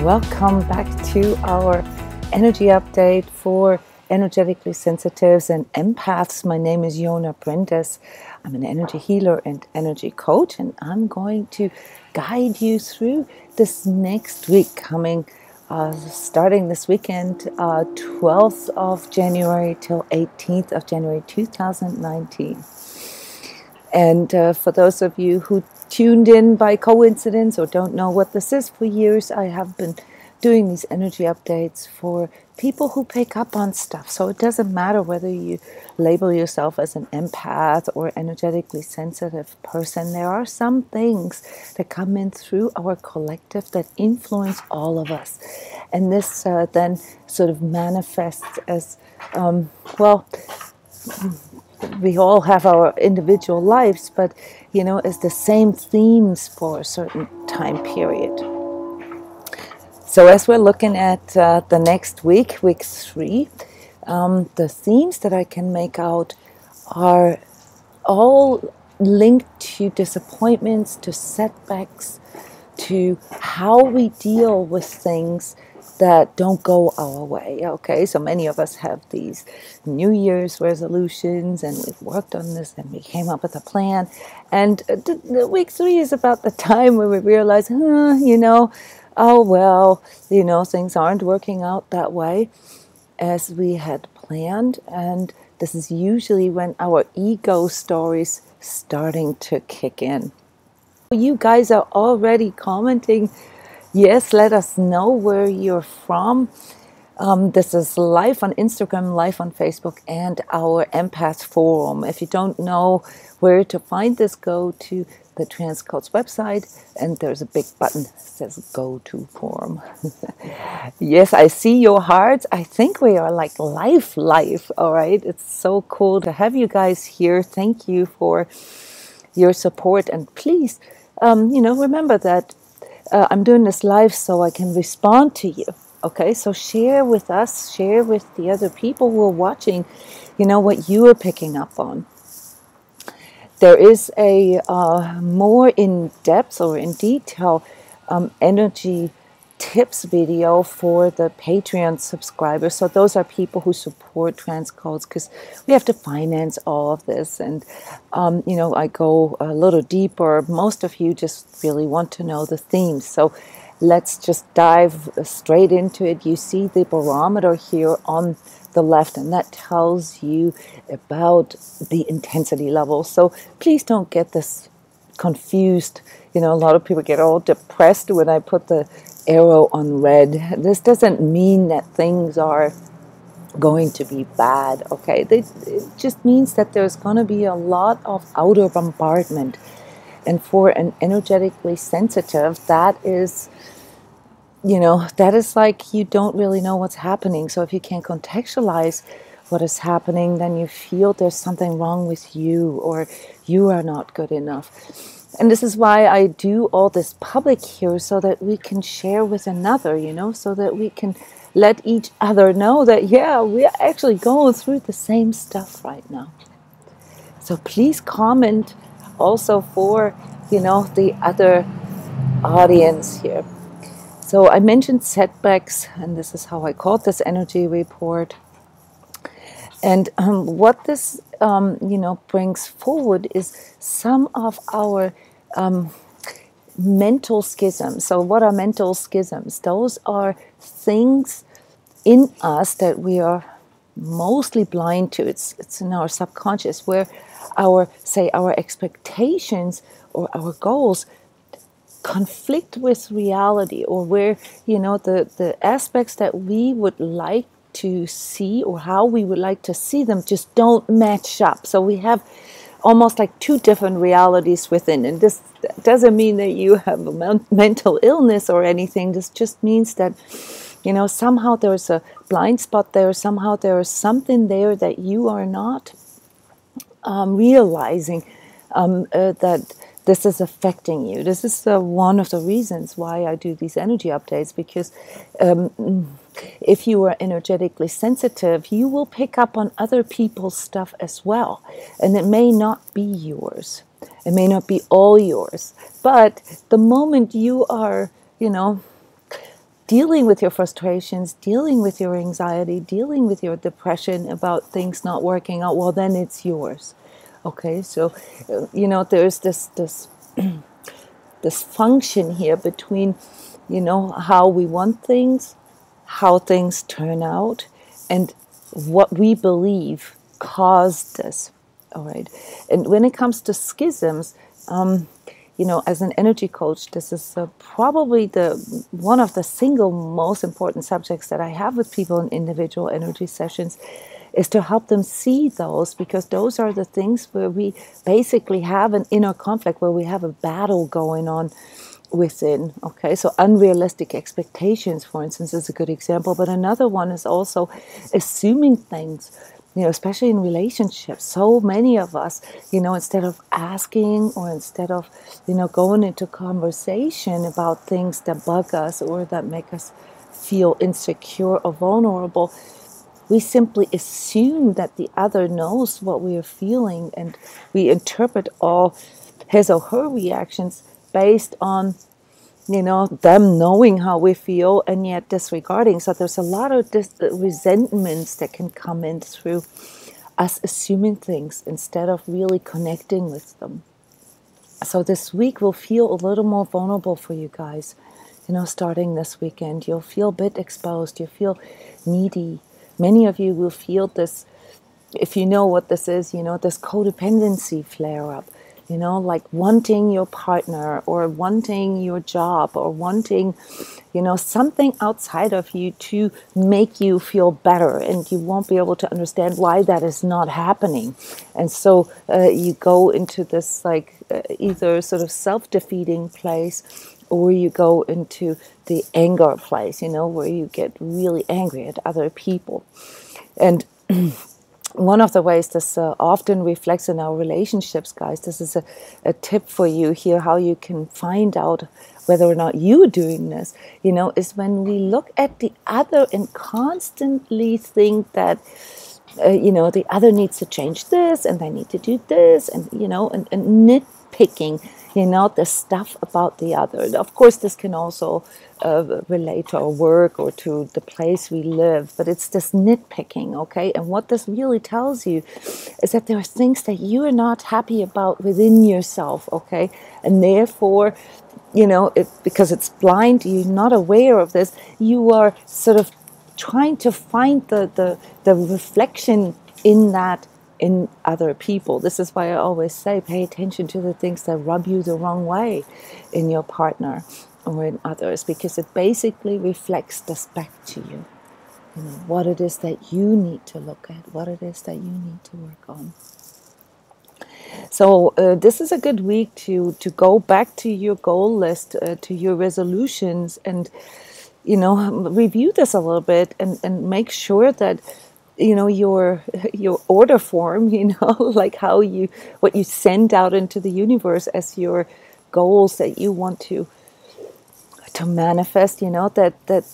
welcome back to our energy update for energetically sensitives and empaths. My name is bryndis. I'm an energy healer and energy coach, and I'm going to guide you through this next week coming starting this weekend, 12th of January till 18th of January 2019. And for those of you who tuned in by coincidence or don't know what this is, for years I have been doing these energy updates for people who pick up on stuff. So it doesn't matter whether you label yourself as an empath or energetically sensitive person. There are some things that come in through our collective that influence all of us. And this then sort of manifests as, we all have our individual lives, but, you know, it's the same themes for a certain time period. So as we're looking at the next week, week 3, the themes that I can make out are all linked to disappointments, to setbacks, to how we deal with things that don't go our way. Okay, so many of us have these New Year's resolutions, and we've worked on this, and we came up with a plan. And the week 3 is about the time where we realize, oh well, things aren't working out that way as we had planned. And this is usually when our ego stories starting to kick in. You guys are already commenting. Yes, let us know where you're from. This is live on Instagram, live on Facebook, and our Empaths forum. If you don't know where to find this, go to the transCODES website, and there's a big button that says Go to Forum. Yes, I see your hearts. I think we are like live, all right? It's so cool to have you guys here. Thank you for your support, and please, remember that I'm doing this live so I can respond to you. Okay, so share with us, share with the other people who are watching, what you are picking up on. There is a more in-depth or in detail energy tips video for the Patreon subscribers. So those are people who support transCODES, because we have to finance all of this. And, I go a little deeper. Most of you just really want to know the themes. So let's just dive straight into it. You see the barometer here on the left, and that tells you about the intensity level. So please don't get this confused. A lot of people get all depressed when I put the arrow on red. This doesn't mean that things are going to be bad, okay? It just means that there's going to be a lot of outer bombardment. And for an energetically sensitive, that is like you don't really know what's happening. So if you can't contextualize what is happening, then you feel there's something wrong with you, or you are not good enough. And this is why I do all this public here, so that we can share with another, so that we can let each other know that, yeah, we're actually going through the same stuff right now. So please comment also for, the other audience here. So I mentioned setbacks, and this is how I called this energy report. And what this, brings forward is some of our mental schisms. So what are mental schisms? Those are things in us that we are mostly blind to. It's in our subconscious, where our expectations or our goals conflict with reality, or where, the aspects that we would like to see or how we would like to see them just don't match up. So we have almost like 2 different realities within. And this doesn't mean that you have a mental illness or anything. This just means that, somehow there's a blind spot there. Somehow there is something there that you are not realizing that this is affecting you. This is one of the reasons why I do these energy updates, because if you are energetically sensitive, you will pick up on other people's stuff as well. And it may not be yours. It may not be all yours. But the moment you are, dealing with your frustrations, dealing with your anxiety, dealing with your depression about things not working out, well, then it's yours. Okay, so, there's this function here between, how we want things, how things turn out, and what we believe caused this. All right. And when it comes to schisms, as an energy coach, this is probably one of the single most important subjects that I have with people in individual energy sessions, is to help them see those, because those are the things where we basically have an inner conflict, where we have a battle going on within. Okay, so unrealistic expectations, for instance, is a good example. But another one is also assuming things, especially in relationships. So many of us, instead of asking, or instead of, going into conversation about things that bug us or that make us feel insecure or vulnerable, we simply assume that the other knows what we are feeling, and we interpret all his or her reactions based on, them knowing how we feel and yet disregarding. So there's a lot of resentments that can come in through us assuming things instead of really connecting with them. So this week will feel a little more vulnerable for you guys. Starting this weekend, you'll feel a bit exposed. You'll feel needy. Many of you will feel this, if you know what this is, this codependency flare-up. Like wanting your partner, or wanting your job, or wanting, something outside of you to make you feel better, and you won't be able to understand why that is not happening. And so you go into this either sort of self-defeating place, or you go into the anger place, where you get really angry at other people. And one of the ways this often reflects in our relationships, guys, this is a tip for you here, how you can find out whether or not you're doing this, is when we look at the other and constantly think that, the other needs to change this, and they need to do this, and, and nitpicking, the stuff about the other. Of course, this can also relate to our work or to the place we live, but it's this nitpicking, okay? And what this really tells you is that there are things that you are not happy about within yourself, okay? And therefore, because it's blind, you're not aware of this, you are sort of trying to find the reflection in that in other people. This is why I always say, pay attention to the things that rub you the wrong way in your partner or in others, because it basically reflects this back to you. What it is that you need to look at, what it is that you need to work on. So this is a good week to go back to your goal list, to your resolutions, and review this a little bit, and make sure that your order form, like what you send out into the universe as your goals that you want to manifest, that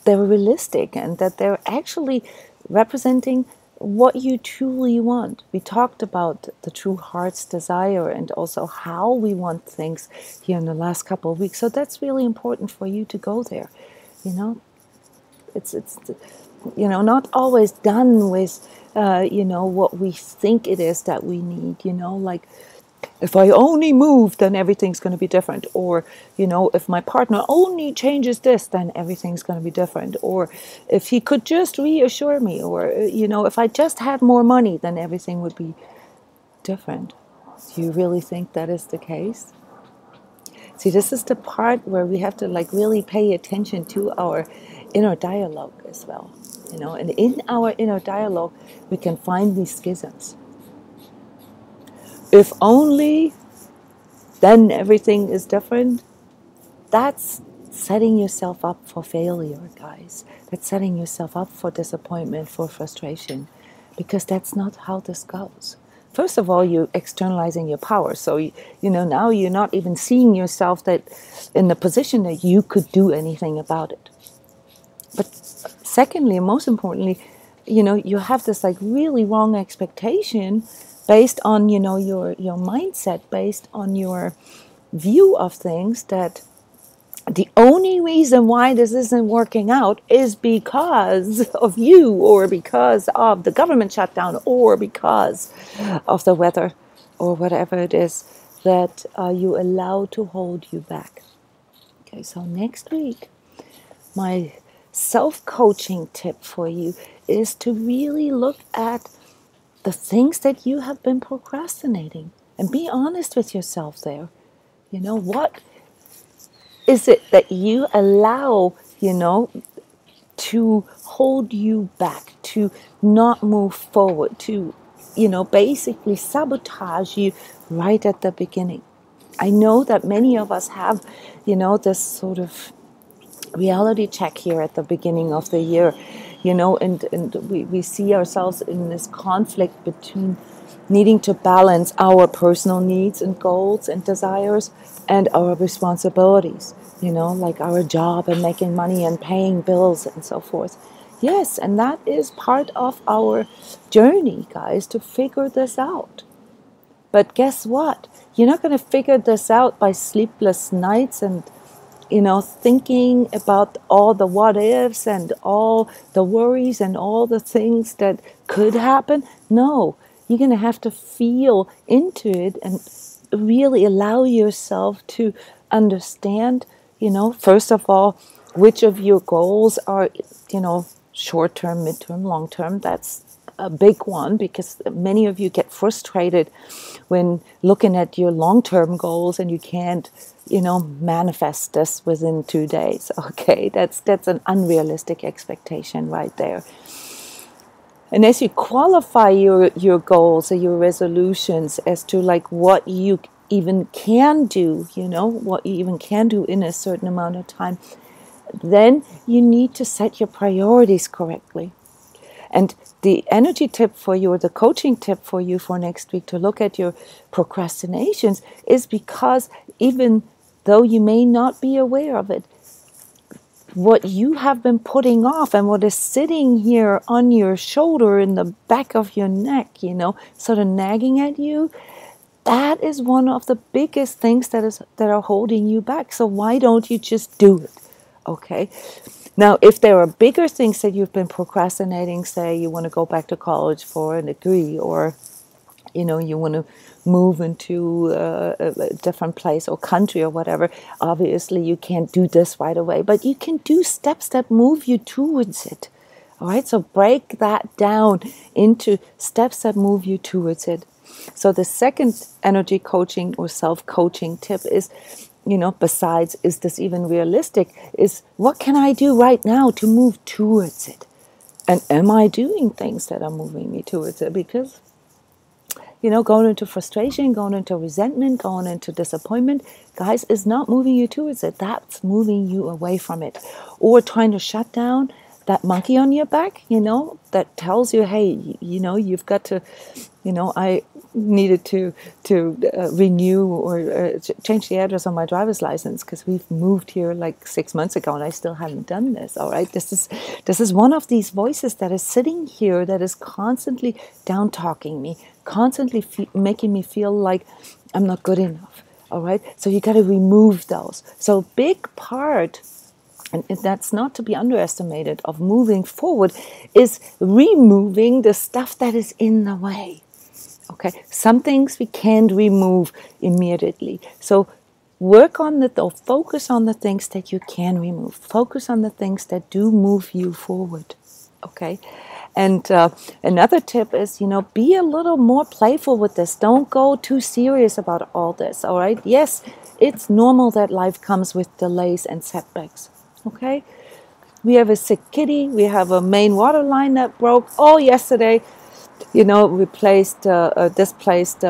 they're realistic, and that they're actually representing what you truly want. We talked about the true heart's desire, and also how we want things here in the last couple of weeks. So that's really important for you to go there. It's not always done with what we think it is that we need. Like, if I only move, then everything's going to be different. Or, if my partner only changes this, then everything's going to be different. Or if he could just reassure me, or, if I just had more money, then everything would be different. Do you really think that is the case? See, this is the part where we have to really pay attention to our inner dialogue as well. And in our inner dialogue, we can find these schisms. If only, then everything is different. That's setting yourself up for failure, guys. That's setting yourself up for disappointment, for frustration, because that's not how this goes. First of all, you're externalizing your power. So, now you're not even seeing yourself that in the position that you could do anything about it. But secondly, and most importantly, you have this really wrong expectation based on, your mindset, based on your view of things, that the only reason why this isn't working out is because of you, or because of the government shutdown, or because of the weather, or whatever it is that you allow to hold you back. Okay, so next week, my self-coaching tip for you is to really look at the things that you have been procrastinating and be honest with yourself there. You know, what is it that you allow, to hold you back, to not move forward, to, basically sabotage you right at the beginning? I know that many of us have, this sort of reality check here at the beginning of the year, and we see ourselves in this conflict between needing to balance our personal needs and goals and desires and our responsibilities, like our job and making money and paying bills and so forth. Yes, and that is part of our journey, guys, to figure this out. But guess what? You're not going to figure this out by sleepless nights and thinking about all the what ifs and all the worries and all the things that could happen. No, you're going to have to feel into it and really allow yourself to understand, first of all, which of your goals are, short-term, mid-term, long-term. That's a big one, because many of you get frustrated when looking at your long-term goals and you can't, manifest this within 2 days. Okay, that's an unrealistic expectation right there. And as you qualify your goals or your resolutions as to like what you even can do, what you even can do in a certain amount of time, then you need to set your priorities correctly. And the energy tip for you, or the coaching tip for you for next week to look at your procrastinations, is because even though you may not be aware of it, what you have been putting off and what is sitting here on your shoulder in the back of your neck, sort of nagging at you, that is one of the biggest things that are holding you back. So why don't you just do it? Okay. Now, if there are bigger things that you've been procrastinating, say you want to go back to college for a degree, or you want to move into a different place or country or whatever, obviously you can't do this right away, but you can do steps that move you towards it. All right, so break that down into steps that move you towards it. So the second energy coaching or self-coaching tip is, besides, is this even realistic, is what can I do right now to move towards it? And am I doing things that are moving me towards it? Because, going into frustration, going into resentment, going into disappointment, guys, is not moving you towards it. That's moving you away from it. Or trying to shut down that monkey on your back, that tells you, hey, you've got to, I needed to renew or change the address on my driver's license because we've moved here like 6 months ago and I still haven't done this. All right, this is one of these voices that is sitting here that is constantly down talking me, constantly making me feel like I'm not good enough. All right, so you got to remove those. So big part, and that's not to be underestimated, of moving forward is removing the stuff that is in the way. Okay, some things we can't remove immediately. So work on focus on the things that you can remove. Focus on the things that do move you forward. Okay, and another tip is, be a little more playful with this. Don't go too serious about all this. All right, yes, it's normal that life comes with delays and setbacks. Okay, we have a sick kitty. We have a main water line that broke all yesterday. Replaced, displaced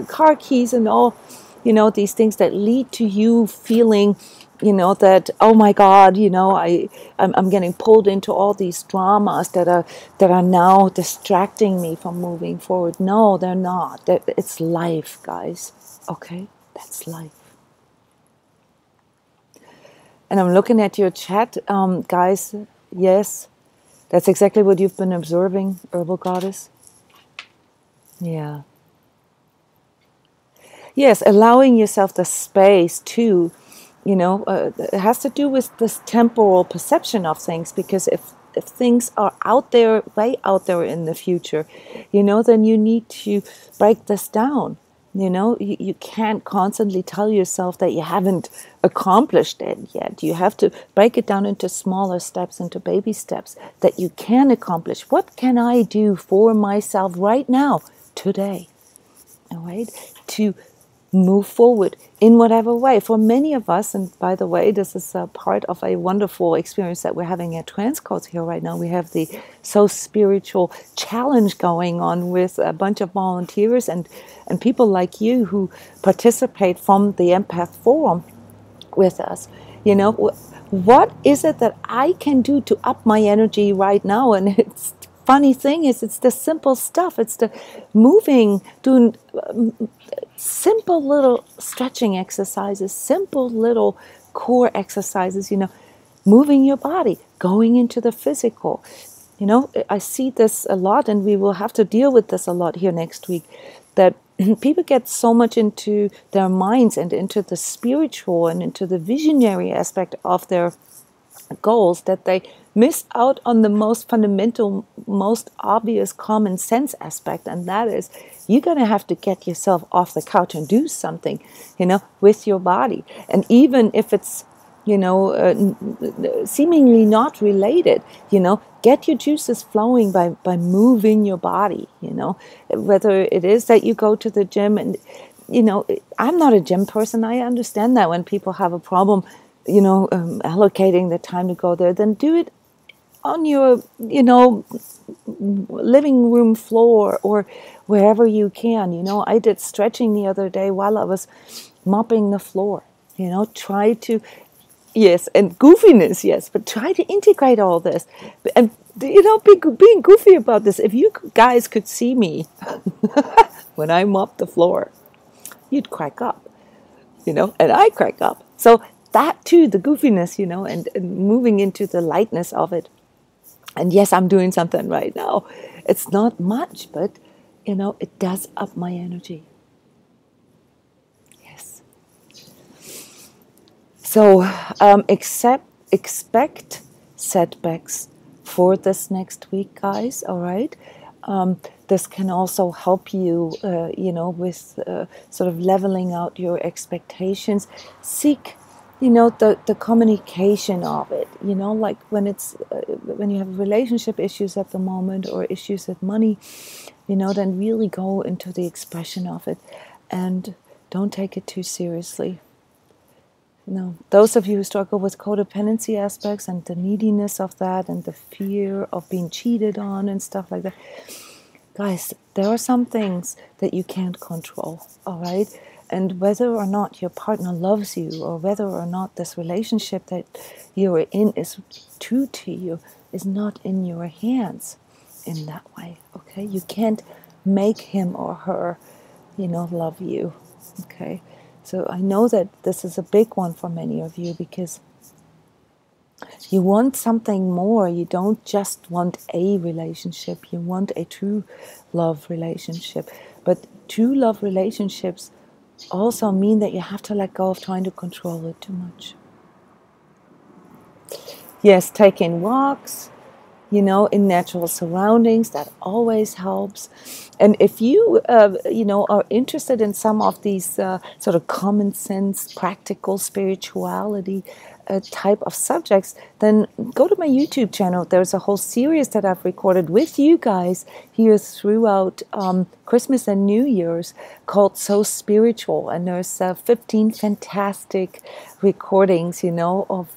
car keys and all, these things that lead to you feeling, that, oh my God, I'm getting pulled into all these dramas that are now distracting me from moving forward. No, they're not. It's life, guys. Okay, that's life. And I'm looking at your chat, guys. Yes, that's exactly what you've been observing, Herbal Goddess. Yeah. Yes, allowing yourself the space to it has to do with this temporal perception of things, because if things are out there, way out there in the future, then you need to break this down. You can't constantly tell yourself that you haven't accomplished it yet. You have to break it down into smaller steps, into baby steps that you can accomplish. What can I do for myself right now, today? All right, to move forward in whatever way. For many of us, and by the way, this is a part of a wonderful experience that we're having at transCODES here right now. We have the So Spiritual Challenge going on with a bunch of volunteers and people like you who participate from the Empath Forum with us. What is it that I can do to up my energy right now? And it's funny thing is, it's the simple stuff. It's the moving, doing simple little stretching exercises, simple little core exercises, moving your body, going into the physical. I see this a lot, and we will have to deal with this a lot here next week, that people get so much into their minds and into the spiritual and into the visionary aspect of their goals that they miss out on the most fundamental, most obvious common sense aspect, and that is you're going to have to get yourself off the couch and do something, with your body. And even if it's, seemingly not related, get your juices flowing by moving your body, whether it is that you go to the gym. And, I'm not a gym person. I understand that when people have a problem, allocating the time to go there, then do it on your, living room floor or wherever you can. I did stretching the other day while I was mopping the floor. Try to, yes, and goofiness, yes, but try to integrate all this. And, being goofy about this. If you guys could see me when I mop the floor, you'd crack up, and I crack up. So that too, the goofiness, and moving into the lightness of it. And yes, I'm doing something right now. It's not much, but, it does up my energy. Yes. So expect setbacks for this next week, guys, all right? This can also help you, with sort of leveling out your expectations. Seek the communication of it, like when you have relationship issues at the moment or issues with money, then really go into the expression of it and don't take it too seriously. Those of you who struggle with codependency aspects and the neediness of that and the fear of being cheated on and stuff like that, guys, there are some things that you can't control, all right? And whether or not your partner loves you, or whether or not this relationship that you're in is true to you, is not in your hands in that way, okay? You can't make him or her, love you, okay? So I know that this is a big one for many of you, because you want something more. You don't just want a relationship. You want a true love relationship. But true love relationships also mean that you have to let go of trying to control it too much. Yes, taking walks, in natural surroundings, that always helps. And if you, are interested in some of these sort of common sense, practical spirituality type of subjects, then go to my YouTube channel. There's a whole series that I've recorded with you guys here throughout Christmas and New Year's called So Spiritual. And there's 15 fantastic recordings, of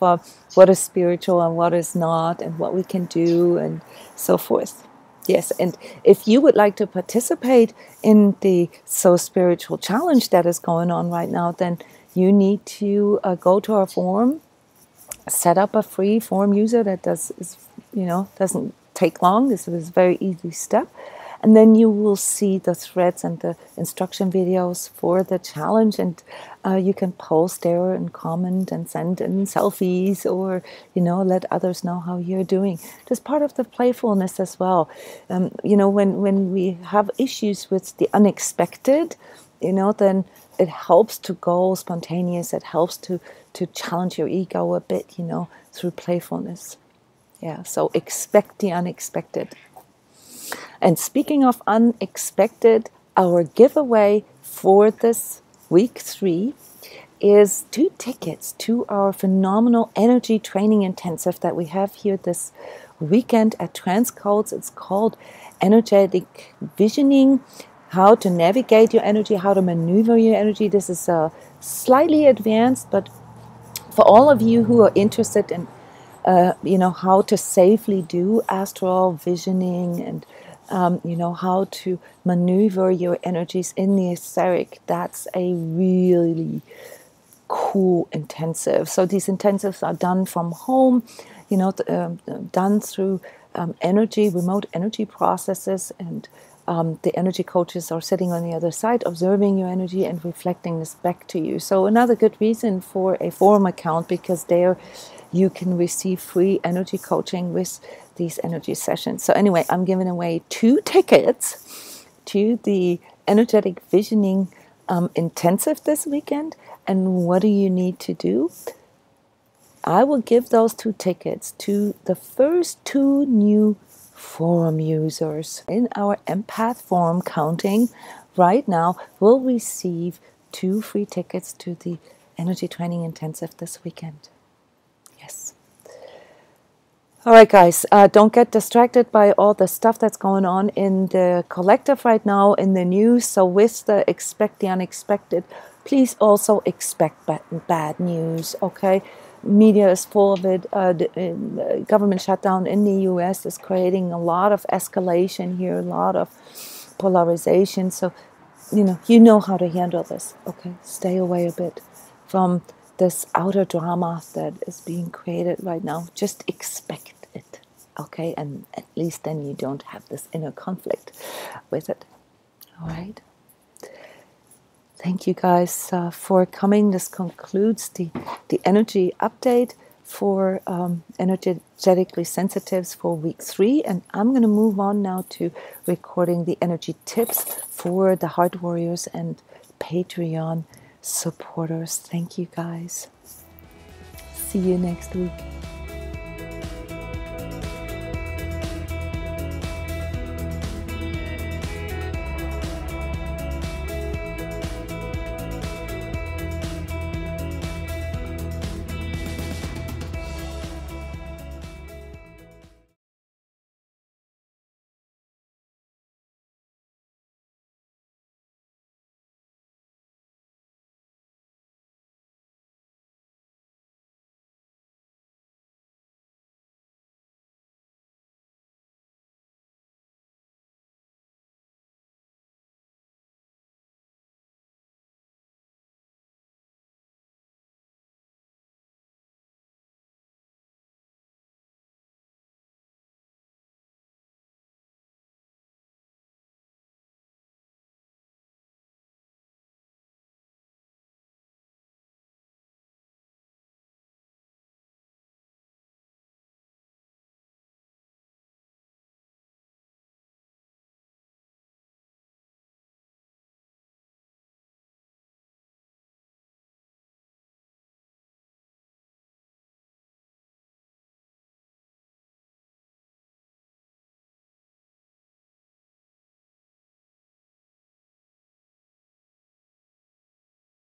what is spiritual and what is not, and what we can do and so forth. Yes, and if you would like to participate in the So Spiritual Challenge that is going on right now, then you need to go to our forum, set up a free forum user that doesn't take long. This is a very easy step. And then you will see the threads and the instruction videos for the challenge, and you can post there and comment and send in selfies, or let others know how you're doing. Just part of the playfulness as well. When we have issues with the unexpected, you know, then it helps to go spontaneous. It helps to challenge your ego a bit, you know, through playfulness. Yeah, so expect the unexpected. And speaking of unexpected, our giveaway for this week 3 is 2 tickets to our phenomenal energy training intensive that we have here this weekend at transCODES. It's called Energetic Visioning, how to navigate your energy, how to maneuver your energy. This is slightly advanced, but for all of you who are interested in you know, how to safely do astral visioning and you know, how to maneuver your energies in the etheric, that's a really cool intensive. So these intensives are done from home, you know, done through remote energy processes, and the energy coaches are sitting on the other side, observing your energy and reflecting this back to you. So another good reason for a forum account, because there you can receive free energy coaching with these energy sessions. So anyway, I'm giving away 2 tickets to the Energetic Visioning intensive this weekend. And what do you need to do? I will give those 2 tickets to the first 2 new forum users in our empath forum counting right now. Will receive 2 free tickets to the energy training intensive this weekend. Yes. All right, guys, don't get distracted by all the stuff that's going on in the collective right now in the news. So with the expect the unexpected, please also expect bad news, okay? Media is full of it. The government shutdown in the US is creating a lot of escalation here, a lot of polarization. So, you know how to handle this, okay? Stay away a bit from this outer drama that is being created right now. Just expect it, okay? And at least then you don't have this inner conflict with it, all right? Thank you guys for coming. This concludes the energy update for energetically sensitives for week 3. And I'm going to move on now to recording the energy tips for the Heart Warriors and Patreon supporters. Thank you guys. See you next week.